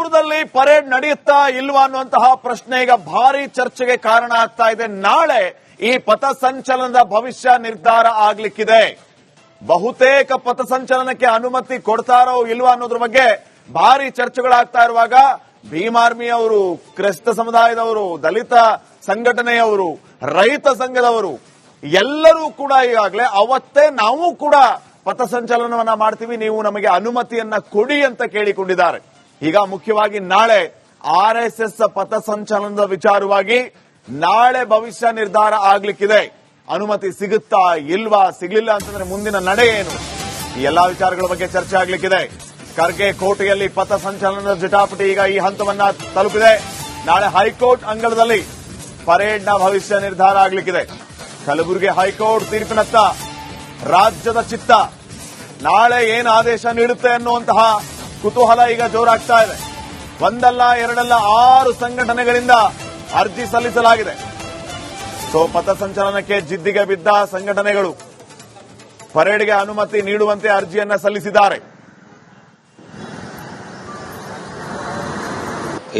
ಕನಕಪುರದಲ್ಲಿ parade ನಡೆಯುತ್ತಾ ಇಲ್ವಾ ಅನ್ನುವಂತಹ ಪ್ರಶ್ನೆ ಈಗ ಭಾರಿ ಚರ್ಚೆಗೆ ಕಾರಣ ಆಗ್ತಾ ಇದೆ. ನಾಳೆ ಈ ಪಥಸಂಚಲನದ ಭವಿಷ್ಯ ನಿರ್ಧಾರ ಆಗ್ಲಿಕ್ಕಿದೆ. ಬಹುತೇಕ ಪಥಸಂಚಲನಕ್ಕೆ ಅನುಮತಿ ಕೊಡ್ತಾರೋ ಇಲ್ವಾ ಅನ್ನೋದ್ರ ಬಗ್ಗೆ ಭಾರಿ ಚರ್ಚೆಗಳಾಗ್ತಾ ಇರುವಾಗ ಭೀಮ್ ಆರ್ಮಿ ಅವರು, ಕ್ರೈಸ್ತ ಸಮುದಾಯದವರು, ದಲಿತ ಸಂಘಟನೆಯವರು, ರೈತ ಸಂಘದವರು ಎಲ್ಲರೂ ಕೂಡ ಈಗಾಗಲೇ ಅವತ್ತೇ ನಾವು ಕೂಡ ಪಥಸಂಚಲನವನ್ನ ಮಾಡ್ತೀವಿ, ನೀವು ನಮಗೆ ಅನುಮತಿಯನ್ನ ಕೊಡಿ ಅಂತ ಕೇಳಿಕೊಂಡಿದ್ದಾರೆ. ಈಗ ಮುಖ್ಯವಾಗಿ ನಾಳೆ ಆರ್ಎಸ್ಎಸ್ ಪಥಸಂಚಲನದ ವಿಚಾರವಾಗಿ ನಾಳೆ ಭವಿಷ್ಯ ನಿರ್ಧಾರ ಆಗ್ಲಿಕ್ಕಿದೆ. ಅನುಮತಿ ಸಿಗುತ್ತಾ ಇಲ್ವಾ, ಸಿಗ್ಲಿಲ್ಲ ಅಂತಂದ್ರೆ ಮುಂದಿನ ನಡೆ ಏನು, ಈ ಎಲ್ಲಾ ವಿಚಾರಗಳ ಬಗ್ಗೆ ಚರ್ಚೆ ಆಗ್ಲಿಕ್ಕಿದೆ. ಖರ್ಗೆ ಕೋಟೆಯಲ್ಲಿ ಪಥಸಂಚಲನದ ಜಟಾಪಟಿ ಈಗ ಈ ಹಂತವನ್ನ ತಲುಪಿದೆ. ನಾಳೆ ಹೈಕೋರ್ಟ್ ಅಂಗಳದಲ್ಲಿ ಪರೇಡ್ನ ಭವಿಷ್ಯ ನಿರ್ಧಾರ ಆಗ್ಲಿಕ್ಕಿದೆ. ಕಲಬುರಗಿ ಹೈಕೋರ್ಟ್ ತೀರ್ಪಿನತ್ತ ರಾಜ್ಯದ ಚಿತ್ತ. ನಾಳೆ ಏನು ಆದೇಶ ನೀಡುತ್ತೆ ಅನ್ನುವಂತಹ ಕುತೂಹಲ ಈಗ ಜೋರಾಗ್ತಾ ಇದೆ. ಒಂದಲ್ಲ ಎರಡಲ್ಲ 6 ಸಂಘಟನೆಗಳಿಂದ ಅರ್ಜಿ ಸಲ್ಲಿಸಲಾಗಿದೆ. ಪಥಸಂಚಲನಕ್ಕೆ ಜಿದ್ದಿಗೆ ಬಿದ್ದ ಸಂಘಟನೆಗಳು ಪರೇಡ್ಗೆ ಅನುಮತಿ ನೀಡುವಂತೆ ಅರ್ಜಿಯನ್ನ ಸಲ್ಲಿಸಿದ್ದಾರೆ.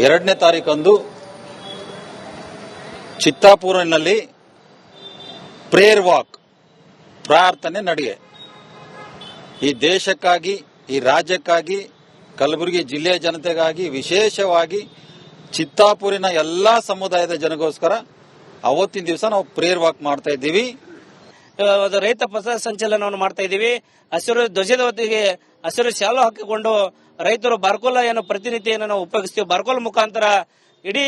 2ನೇ ತಾರೀಕಂದು ಚಿತ್ತಾಪೂರಿನಲ್ಲಿ ಪ್ರೇಯರ್ ವಾಕ್, ಪ್ರಾರ್ಥನೆ ನಡಿಗೆ, ಈ ದೇಶಕ್ಕಾಗಿ, ಈ ರಾಜ್ಯಕ್ಕಾಗಿ, ಕಲಬುರಗಿ ಜಿಲ್ಲೆಯ ಜನತೆಗಾಗಿ, ವಿಶೇಷವಾಗಿ ಚಿತ್ತಾಪೂರಿನ ಎಲ್ಲಾ ಸಮುದಾಯದ ಜನಗೋಸ್ಕರ ಅವತ್ತಿನ ದಿವಸ ನಾವು ಪ್ರೇಯರ್ ವಾಕ್ ಮಾಡ್ತಾ ಇದ್ದೀವಿ. ರೈತ ಪಥ ಸಂಚಲನವನ್ನು ಮಾಡ್ತಾ ಇದ್ದೀವಿ. ಹಸಿರು ಧ್ವಜದ ಹೊತ್ತಿಗೆ ಹಸಿರು ಶಾಲು ಹಾಕಿಕೊಂಡು ರೈತರು ಬಾರ್ಕೋಲ ಏನು ಪ್ರತಿನಿಧಿಯನ್ನು ನಾವು ಉಪಯೋಗಿಸ್ತೀವಿ. ಬಾರ್ಕೋಲ್ ಮುಖಾಂತರ ಇಡೀ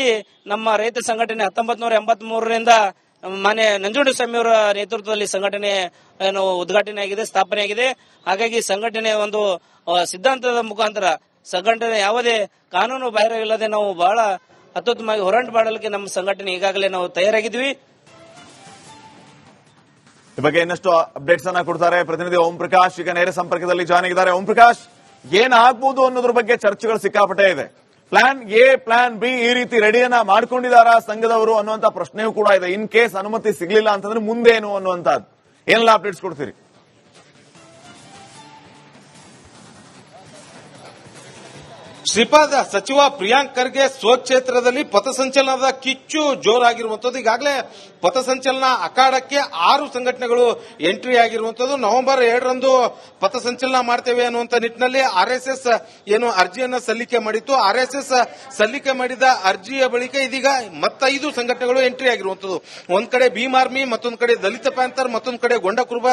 ನಮ್ಮ ರೈತ ಸಂಘಟನೆ 1983ರಿಂದ ಮಾನ್ಯ ನಂಜುಂಡಸ್ವಾಮಿ ಅವರ ನೇತೃತ್ವದಲ್ಲಿ ಸಂಘಟನೆ ಏನು ಉದ್ಘಾಟನೆ ಆಗಿದೆ, ಸ್ಥಾಪನೆ ಆಗಿದೆ. ಹಾಗಾಗಿ ಸಂಘಟನೆ ಒಂದು ಸಿದ್ಧಾಂತದ ಮುಖಾಂತರ ಸಂಘಟನೆ ಯಾವುದೇ ಕಾನೂನು ಬಾಹಿರವಿಲ್ಲದೆ ನಾವು ಬಹಳ ಅತ್ಯುತ್ತಮವಾಗಿ ಹೋರಾಟ ಮಾಡಲಿಕ್ಕೆ ನಮ್ಮ ಸಂಘಟನೆ ಈಗಾಗಲೇ ನಾವು ತಯಾರಾಗಿದ್ವಿ. ಈ ಬಗ್ಗೆ ಇನ್ನಷ್ಟು ಅಪ್ಡೇಟ್ಸ್ ಅನ್ನ ಕೊಡ್ತಾರೆ ಪ್ರತಿನಿಧಿ ಓಂ ಪ್ರಕಾಶ್. ಈಗ ನೇರ ಸಂಪರ್ಕದಲ್ಲಿ ಜಾಯ್ನ್ ಆಗಿದ್ದಾರೆ. ಓಂ ಪ್ರಕಾಶ್, ಏನಾಗಬಹುದು ಅನ್ನೋದ್ರ ಬಗ್ಗೆ ಚರ್ಚೆಗಳು ಸಿಕ್ಕಾಪಟ್ಟೆ ಇದೆ. ಪ್ಲಾನ್ ಎ, ಪ್ಲಾನ್ ಬಿ ಈ ರೀತಿ ರೆಡಿಯನ್ನ ಮಾಡ್ಕೊಂಡಿದ್ದಾರಾ ಸಂಘದವರು ಅನ್ನುವಂತ ಪ್ರಶ್ನೆಯೂ ಕೂಡ ಇದೆ. ಇನ್ ಕೇಸ್ ಅನುಮತಿ ಸಿಗ್ಲಿಲ್ಲ ಅಂತಂದ್ರೆ ಮುಂದೇನು ಅನ್ನುವಂಥದ್ದು ಏನೆಲ್ಲ ಅಪ್ಡೇಟ್ಸ್ ಕೊಡ್ತೀರಿ? ಶ್ರೀಪಾದ, ಸಚಿವ ಪ್ರಿಯಾಂಕ್ ಖರ್ಗೆ ಸ್ವಕ್ಷೇತ್ರದಲ್ಲಿ ಪಥಸಂಚಲನದ ಕಿಚ್ಚು ಜೋರಾಗಿರುವಂತದ್ದು. ಈಗಾಗಲೇ ಪಥಸಂಚಲನ ಅಖಾಡಕ್ಕೆ 6 ಸಂಘಟನೆಗಳು ಎಂಟ್ರಿ ಆಗಿರುವಂತದ್ದು. ನವೆಂಬರ್ 2ರಂದು ಪಥಸಂಚಲನ ಮಾಡ್ತೇವೆ ಅನ್ನುವಂತ ನಿಟ್ಟಿನಲ್ಲಿ ಆರ್ಎಸ್ಎಸ್ ಏನು ಅರ್ಜಿಯನ್ನ ಸಲ್ಲಿಕೆ ಮಾಡಿತ್ತು. ಆರ್ಎಸ್ಎಸ್ ಸಲ್ಲಿಕೆ ಮಾಡಿದ ಅರ್ಜಿಯ ಬಳಿಕ ಇದೀಗ ಮತ್ತ5 ಸಂಘಟನೆಗಳು ಎಂಟ್ರಿ ಆಗಿರುವಂತದ್ದು. ಒಂದ್ ಕಡೆ ಭೀಮ್ ಆರ್ಮಿ, ಮತ್ತೊಂದು ಕಡೆ ದಲಿತ ಪ್ಯಾಂಥರ್, ಮತ್ತೊಂದು ಕಡೆ ಗೊಂಡಕುರುಬ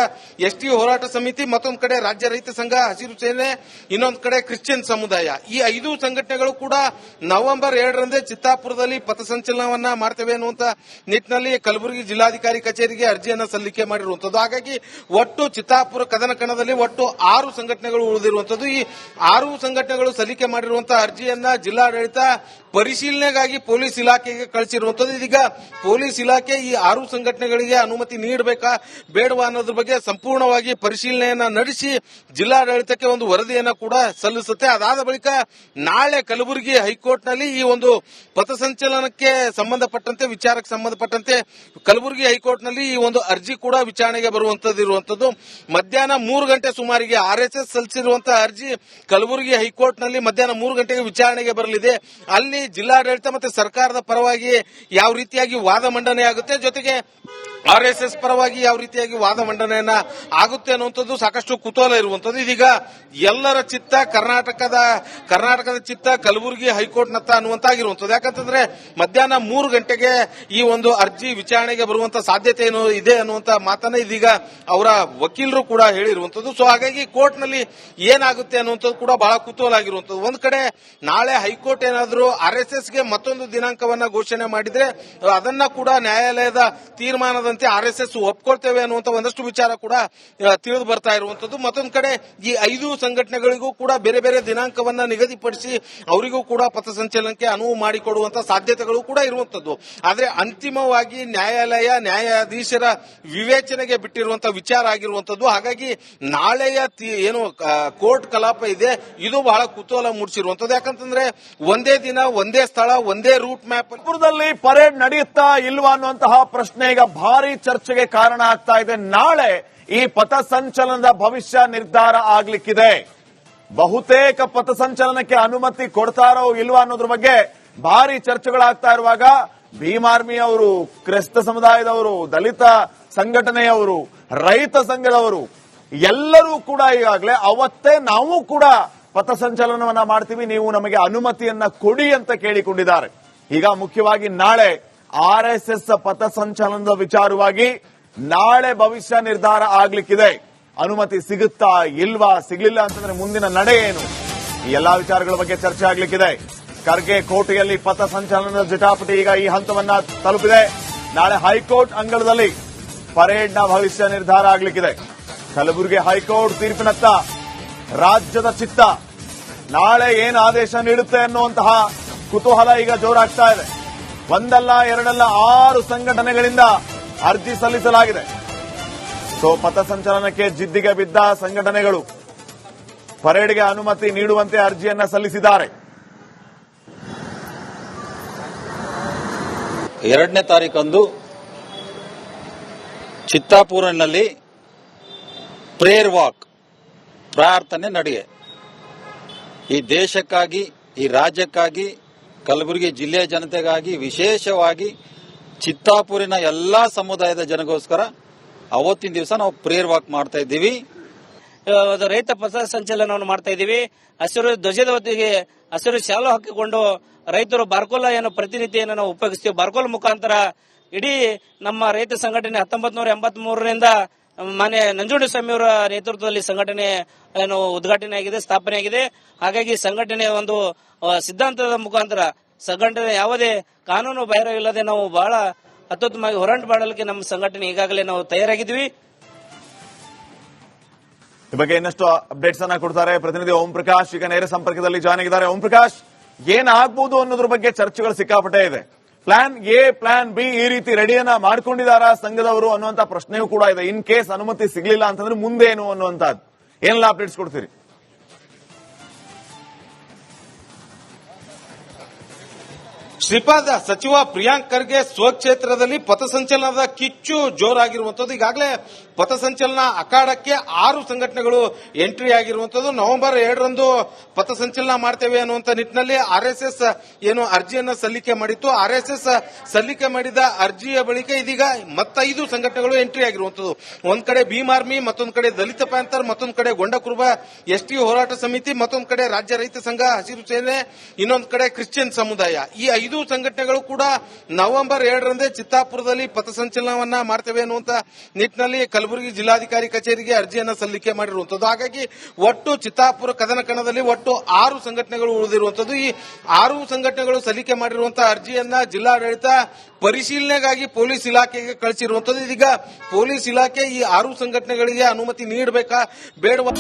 ಎಸ್ಟಿ ಹೋರಾಟ ಸಮಿತಿ, ಮತ್ತೊಂದು ಕಡೆ ರಾಜ್ಯ ರೈತ ಸಂಘ, ಹಸಿರು ಸೇನೆ, ಇನ್ನೊಂದು ಕಡೆ ಕ್ರಿಶ್ಚಿಯನ್ ಸಮುದಾಯ. ಈ 5 ಸಂಘಟನೆಗಳು ಕೂಡ ನವೆಂಬರ್ 2ರಂದೇ ಚಿತ್ತಾಪುರದಲ್ಲಿ ಪಥಸಂಚಲನವನ್ನ ಮಾಡ್ತೇವೆ ಅನ್ನುವಂತ ನಿಟ್ಟಿನಲ್ಲಿ ಕಲಬುರಗಿ ಜಿಲ್ಲಾಧಿಕಾರಿ ಕಚೇರಿಗೆ ಅರ್ಜಿಯನ್ನ ಸಲ್ಲಿಕೆ ಮಾಡಿರುವಂತದ್ದು. ಹಾಗಾಗಿ ಒಟ್ಟು ಚಿತ್ತಾಪುರ ಕದನ ಕಣದಲ್ಲಿ ಒಟ್ಟು 6 ಸಂಘಟನೆಗಳು ಉಳಿದಿರುವಂತದ್ದು. ಈ 6 ಸಂಘಟನೆಗಳು ಸಲ್ಲಿಕೆ ಮಾಡಿರುವಂತಹ ಅರ್ಜಿಯನ್ನ ಜಿಲ್ಲಾಡಳಿತ ಪರಿಶೀಲನೆಗಾಗಿ ಪೊಲೀಸ್ ಇಲಾಖೆಗೆ ಕಳಿಸಿರುವಂತದ್ದು. ಇದೀಗ ಪೊಲೀಸ್ ಇಲಾಖೆ ಈ 6 ಸಂಘಟನೆಗಳಿಗೆ ಅನುಮತಿ ನೀಡಬೇಕಾ ಬೇಡವಾ ಅನ್ನೋದ್ರ ಬಗ್ಗೆ ಸಂಪೂರ್ಣವಾಗಿ ಪರಿಶೀಲನೆಯನ್ನ ನಡೆಸಿ ಜಿಲ್ಲಾಡಳಿತಕ್ಕೆ ಒಂದು ವರದಿಯನ್ನ ಕೂಡ ಸಲ್ಲಿಸುತ್ತೆ. ಅದಾದ ಬಳಿಕ ನಾಳೆ ಕಲಬುರಗಿ ಹೈಕೋರ್ಟ್ನಲ್ಲಿ ಈ ಒಂದು ಪಥಸಂಚಲನಕ್ಕೆ ಸಂಬಂಧಪಟ್ಟಂತೆ, ವಿಚಾರಕ್ಕೆ ಸಂಬಂಧಪಟ್ಟಂತೆ ಕಲಬುರಗಿ ಹೈಕೋರ್ಟ್ನಲ್ಲಿ ಈ ಒಂದು ಅರ್ಜಿ ಕೂಡ ವಿಚಾರಣೆಗೆ ಬರುವಂತದ್ದು. ಮಧ್ಯಾಹ್ನ 3 ಗಂಟೆ ಸುಮಾರಿಗೆ ಆರ್ಎಸ್ಎಸ್ ಸಲ್ಲಿಸಿರುವಂತಹ ಅರ್ಜಿ ಕಲಬುರಗಿ ಹೈಕೋರ್ಟ್ನಲ್ಲಿ ಮಧ್ಯಾಹ್ನ 3 ಗಂಟೆಗೆ ವಿಚಾರಣೆಗೆ ಬರಲಿದೆ. ಅಲ್ಲಿ ಜಿಲ್ಲಾಡಳಿತ ಮತ್ತು ಸರ್ಕಾರದ ಪರವಾಗಿ ಯಾವ ರೀತಿಯಾಗಿ ವಾದ ಮಂಡನೆ ಆಗುತ್ತೆ, ಜೊತೆಗೆ ಆರ್ಎಸ್ಎಸ್ ಪರವಾಗಿ ಯಾವ ರೀತಿಯಾಗಿ ವಾದ ಮಂಡನೆಯನ್ನ ಆಗುತ್ತೆ ಅನ್ನುವಂಥದ್ದು ಸಾಕಷ್ಟು ಕುತೂಹಲ ಇರುವಂತದ್ದು. ಇದೀಗ ಎಲ್ಲರ ಚಿತ್ತ ಕರ್ನಾಟಕದ ಚಿತ್ತ ಕಲಬುರಗಿ ಹೈಕೋರ್ಟ್ನತ್ತ ಅನ್ನುವಂತಾಗಿರುವಂತದ್ದು. ಯಾಕಂತಂದ್ರೆ ಮಧ್ಯಾಹ್ನ 3 ಗಂಟೆಗೆ ಈ ಒಂದು ಅರ್ಜಿ ವಿಚಾರಣೆಗೆ ಬರುವಂತ ಸಾಧ್ಯತೆ ಏನು ಇದೆ ಅನ್ನುವಂತ ಮಾತನ್ನ ಇದೀಗ ಅವರ ವಕೀಲರು ಕೂಡ ಹೇಳಿರುವಂತದ್ದು. ಸೊ ಹಾಗಾಗಿ ಕೋರ್ಟ್ನಲ್ಲಿ ಏನಾಗುತ್ತೆ ಅನ್ನುವಂಥದ್ದು ಕೂಡ ಬಹಳ ಕುತೂಹಲ ಆಗಿರುವಂತದ್ದು. ಒಂದ್ ಕಡೆ ನಾಳೆ ಹೈಕೋರ್ಟ್ ಏನಾದರೂ ಆರ್ಎಸ್ಎಸ್ಗೆ ಮತ್ತೊಂದು ದಿನಾಂಕವನ್ನ ಘೋಷಣೆ ಮಾಡಿದ್ರೆ ಅದನ್ನ ಕೂಡ ನ್ಯಾಯಾಲಯದ ತೀರ್ಮಾನದಂತೆ ಆರ್ಎಸ್ಎಸ್ ಒಪ್ಕೊಳ್ತೇವೆ ಅನ್ನುವಂತ ಒಂದಷ್ಟು ವಿಚಾರ ಕೂಡ ತಿಳಿದು ಬರ್ತಾ ಇರುವಂತದ್ದು. ಮತ್ತೊಂದು ಕಡೆ ಈ 5 ಸಂಘಟನೆಗಳಿಗೂ ಕೂಡ ಬೇರೆ ಬೇರೆ ದಿನಾಂಕವನ್ನ ನಿಗದಿಪಡಿಸಿ ಅವರಿಗೂ ಕೂಡ ಪಥಸಂಚಲನಕ್ಕೆ ಅನುವು ಮಾಡಿಕೊಡುವಂತ ಸಾಧ್ಯತೆಗಳು ಕೂಡ ಇರುವಂತದ್ದು. ಆದ್ರೆ ಅಂತಿಮವಾಗಿ ನ್ಯಾಯಾಧೀಶರ ವಿವೇಚನೆಗೆ ಬಿಟ್ಟಿರುವಂತಹ ವಿಚಾರ ಆಗಿರುವಂತದ್ದು. ಹಾಗಾಗಿ ನಾಳೆಯ ಏನು ಕೋರ್ಟ್ ಕಲಾಪ ಇದೆ ಇದು ಬಹಳ ಕುತೂಹಲ ಮೂಡಿಸಿರುವಂತದ್ದು. ಯಾಕಂತಂದ್ರೆ ಒಂದೇ ದಿನ, ಒಂದೇ ಸ್ಥಳ, ಒಂದೇ ರೂಟ್ ಮ್ಯಾಪ್ ಪುರದಲ್ಲಿ ಪರೇಡ್ ನಡೆಯುತ್ತಾ ಇಲ್ವಾ ಅನ್ನುವಂತಹ ಪ್ರಶ್ನೆ ಈಗ ಭಾರಿ ಚರ್ಚೆಗೆ ಕಾರಣ ಆಗ್ತಾ ಇದೆ. ನಾಳೆ ಈ ಪಥಸಂಚಲನದ ಭವಿಷ್ಯ ನಿರ್ಧಾರ ಆಗ್ಲಿಕ್ಕಿದೆ. ಬಹುತೇಕ ಪಥಸಂಚಲನಕ್ಕೆ ಅನುಮತಿ ಕೊಡ್ತಾರೋ ಇಲ್ವಾ ಅನ್ನೋದ್ರ ಬಗ್ಗೆ ಭಾರಿ ಚರ್ಚೆಗಳಾಗ್ತಾ ಇರುವಾಗ ಭೀಮ್ ಆರ್ಮಿ ಅವರು, ಕ್ರೈಸ್ತ ಸಮುದಾಯದವರು, ದಲಿತ ಸಂಘಟನೆಯವರು, ರೈತ ಸಂಘದವರು ಎಲ್ಲರೂ ಕೂಡ ಈಗಾಗಲೇ ಅವತ್ತೇ ನಾವು ಕೂಡ ಪಥಸಂಚಲನವನ್ನ ಮಾಡ್ತೀವಿ, ನೀವು ನಮಗೆ ಅನುಮತಿಯನ್ನ ಕೊಡಿ ಅಂತ ಕೇಳಿಕೊಂಡಿದ್ದಾರೆ. ಈಗ ಮುಖ್ಯವಾಗಿ ನಾಳೆ ಆರ್ಎಸ್ಎಸ್ ಪಥಸಂಚಲನದ ವಿಚಾರವಾಗಿ ನಾಳೆ ಭವಿಷ್ಯ ನಿರ್ಧಾರ ಆಗ್ಲಿಕ್ಕಿದೆ. ಅನುಮತಿ ಸಿಗುತ್ತಾ ಇಲ್ವಾ, ಸಿಗ್ಲಿಲ್ಲ ಅಂತಂದ್ರೆ ಮುಂದಿನ ನಡೆ ಏನು, ಈ ಎಲ್ಲಾ ವಿಚಾರಗಳ ಬಗ್ಗೆ ಚರ್ಚೆ ಆಗ್ಲಿಕ್ಕಿದೆ. ಖರ್ಗೆ ಕೋಟೆಯಲ್ಲಿ ಪಥಸಂಚಲನದ ಜಟಾಪಟಿ ಈಗ ಈ ಹಂತವನ್ನ ತಲುಪಿದೆ. ನಾಳೆ ಹೈಕೋರ್ಟ್ ಅಂಗಳದಲ್ಲಿ ಪರೇಡ್ನ ಭವಿಷ್ಯ ನಿರ್ಧಾರ ಆಗ್ಲಿಕ್ಕಿದೆ. ಕಲಬುರಗಿ ಹೈಕೋರ್ಟ್ ತೀರ್ಪಿನತ್ತ ರಾಜ್ಯದ ಚಿತ್ತ. ನಾಳೆ ಏನು ಆದೇಶ ನೀಡುತ್ತೆ ಅನ್ನುವಂತಹ ಕುತೂಹಲ ಈಗ ಜೋರಾಗ್ತಾ ಇದೆ. ಒಂದಲ್ಲ ಎರಡಲ್ಲ 6 ಸಂಘಟನೆಗಳಿಂದ ಅರ್ಜಿ ಸಲ್ಲಿಸಲಾಗಿದೆ. ಸೊ ಪಥಸಂಚಲನಕ್ಕೆ ಜಿದ್ದಿಗೆ ಬಿದ್ದ ಸಂಘಟನೆಗಳು ಪರೇಡ್ಗೆ ಅನುಮತಿ ನೀಡುವಂತೆ ಅರ್ಜಿಯನ್ನ ಸಲ್ಲಿಸಿದ್ದಾರೆ. 2ನೇ ತಾರೀಕಂದು ಚಿತ್ತಾಪೂರಿನಲ್ಲಿ ಪ್ರೇಯರ್ ವಾಕ್, ಪ್ರಾರ್ಥನೆ ನಡಿಗೆ ಈ ದೇಶಕ್ಕಾಗಿ, ಈ ರಾಜ್ಯಕ್ಕಾಗಿ, ಕಲಬುರಗಿ ಜಿಲ್ಲೆಯ ಜನತೆಗಾಗಿ, ವಿಶೇಷವಾಗಿ ಚಿತ್ತಾಪೂರಿನ ಎಲ್ಲಾ ಸಮುದಾಯದ ಜನಗೋಸ್ಕರ ಅವತ್ತಿನ ದಿವಸ ನಾವು ಪ್ರೇಯರ್ ವಾಕ್ ಮಾಡ್ತಾ ಇದ್ದೀವಿ. ರೈತ ಪಥ ಸಂಚಲನವನ್ನು ಮಾಡ್ತಾ ಇದ್ದೀವಿ. ಹಸಿರು ಧ್ವಜದ ಹೊತ್ತಿಗೆ ಹಸಿರು ಶಾಲು ಹಾಕಿಕೊಂಡು ರೈತರು ಬಾರ್ಕೋಲ ಏನೋ ಪ್ರತಿನಿಧಿಯನ್ನು ನಾವು ಉಪಯೋಗಿಸ್ತೀವಿ. ಬಾರ್ಕೋಲ್ ಮುಖಾಂತರ ಇಡೀ ನಮ್ಮ ರೈತ ಸಂಘಟನೆ 1983ರಿಂದ ಮಾನ್ಯ ನಂಜುಂಡಸ್ವಾಮಿ ಅವರ ನೇತೃತ್ವದಲ್ಲಿ ಸಂಘಟನೆ ಏನು ಉದ್ಘಾಟನೆ ಆಗಿದೆ, ಸ್ಥಾಪನೆ ಆಗಿದೆ. ಹಾಗಾಗಿ ಸಂಘಟನೆಯ ಒಂದು ಸಿದ್ಧಾಂತದ ಮುಖಾಂತರ ಸಂಘಟನೆ ಯಾವುದೇ ಕಾನೂನು ಬಾಹಿರವಿಲ್ಲದೆ ನಾವು ಬಹಳ ಅತ್ಯುತ್ತಮವಾಗಿ ಹೋರಾಟ ಮಾಡಲಿಕ್ಕೆ ನಮ್ಮ ಸಂಘಟನೆ ಈಗಾಗಲೇ ನಾವು ತಯಾರಾಗಿದ್ವಿ. ಈ ಬಗ್ಗೆ ಇನ್ನಷ್ಟು ಅಪ್ಡೇಟ್ಸ್ ಅನ್ನ ಕೊಡ್ತಾರೆ ಪ್ರತಿನಿಧಿ ಓಂ ಪ್ರಕಾಶ್. ಈಗ ನೇರ ಸಂಪರ್ಕದಲ್ಲಿ ಜಾಯ್ನ್ ಆಗಿದ್ದಾರೆ. ಓಂ ಪ್ರಕಾಶ್, ಏನಾಗಬಹುದು ಅನ್ನೋದ್ರ ಬಗ್ಗೆ ಚರ್ಚೆಗಳು ಸಿಕ್ಕಾಪಟ್ಟೆ ಇದೆ. ಪ್ಲಾನ್ ಎ, ಪ್ಲಾನ್ ಬಿ ಈ ರೀತಿ ರೆಡಿಯನ್ನ ಮಾಡ್ಕೊಂಡಿದ್ದಾರಾ ಸಂಘದವರು ಅನ್ನುವಂತ ಪ್ರಶ್ನೆಯೂ ಕೂಡ ಇದೆ. ಇನ್ ಕೇಸ್ ಅನುಮತಿ ಸಿಗ್ಲಿಲ್ಲ ಅಂತಂದ್ರೆ ಮುಂದೇನು ಅನ್ನುವಂಥದ್ದು ಏನೆಲ್ಲ ಅಪ್ಡೇಟ್ಸ್ ಕೊಡ್ತೀರಿ? ಶ್ರೀಪಾದ, ಸಚಿವ ಪ್ರಿಯಾಂಕ್ ಖರ್ಗೆ ಸ್ವಕ್ಷೇತ್ರದಲ್ಲಿ ಪಥಸಂಚಲನದ ಕಿಚ್ಚು ಜೋರಾಗಿರುವಂತದ್ದು. ಈಗಾಗಲೇ ಪಥಸಂಚಲನ ಅಖಾಡಕ್ಕೆ 6 ಸಂಘಟನೆಗಳು ಎಂಟ್ರಿ ಆಗಿರುವಂತದ್ದು. ನವೆಂಬರ್ 2ರಂದು ಪಥಸಂಚಲನ ಮಾಡ್ತೇವೆ ಅನ್ನುವಂತ ನಿಟ್ಟಿನಲ್ಲಿ ಆರ್ಎಸ್ಎಸ್ ಏನು ಅರ್ಜಿಯನ್ನ ಸಲ್ಲಿಕೆ ಮಾಡಿತ್ತು. ಆರ್ಎಸ್ಎಸ್ ಸಲ್ಲಿಕೆ ಮಾಡಿದ ಅರ್ಜಿಯ ಬಳಿಕ ಇದೀಗ ಮತ್ತೈದು ಸಂಘಟನೆಗಳು ಎಂಟ್ರಿ ಆಗಿರುವಂತದ್ದು. ಒಂದ್ ಕಡೆ ಭೀಮ್ ಆರ್ಮಿ, ಮತ್ತೊಂದು ಕಡೆ ದಲಿತ ಪ್ಯಾಂಥರ್, ಮತ್ತೊಂದು ಕಡೆ ಗೊಂಡಕುರುಬ ಎಸ್ಟಿ ಹೋರಾಟ ಸಮಿತಿ, ಮತ್ತೊಂದು ಕಡೆ ರಾಜ್ಯ ರೈತ ಸಂಘ, ಹಸಿರು ಸೇನೆ, ಇನ್ನೊಂದು ಕಡೆ ಕ್ರಿಶ್ಚಿಯನ್ ಸಮುದಾಯ. ಈ 5 ಸಂಘಟನೆಗಳು ಕೂಡ ನವೆಂಬರ್ 2ರಂದೇ ಚಿತ್ತಾಪುರದಲ್ಲಿ ಪಥಸಂಚಲನವನ್ನ ಮಾಡ್ತೇವೆ ಅನ್ನುವಂತ ನಿಟ್ಟಿನಲ್ಲಿ ಕಲಬುರಗಿ ಜಿಲ್ಲಾಧಿಕಾರಿ ಕಚೇರಿಗೆ ಅರ್ಜಿಯನ್ನ ಸಲ್ಲಿಕೆ ಮಾಡಿರುವಂತದ್ದು. ಹಾಗಾಗಿ ಒಟ್ಟು ಚಿತ್ತಾಪುರ ಕದನ ಕಣದಲ್ಲಿ ಒಟ್ಟು 6 ಸಂಘಟನೆಗಳು ಉಳಿದಿರುವಂತದ್ದು. ಈ 6 ಸಂಘಟನೆಗಳು ಸಲ್ಲಿಕೆ ಮಾಡಿರುವಂತಹ ಅರ್ಜಿಯನ್ನ ಜಿಲ್ಲಾಡಳಿತ ಪರಿಶೀಲನೆಗಾಗಿ ಪೊಲೀಸ್ ಇಲಾಖೆಗೆ ಕಳಿಸಿರುವಂತದ್ದು. ಇದೀಗ ಪೊಲೀಸ್ ಇಲಾಖೆ ಈ 6 ಸಂಘಟನೆಗಳಿಗೆ ಅನುಮತಿ ನೀಡಬೇಕಾ ಬೇಡವಾ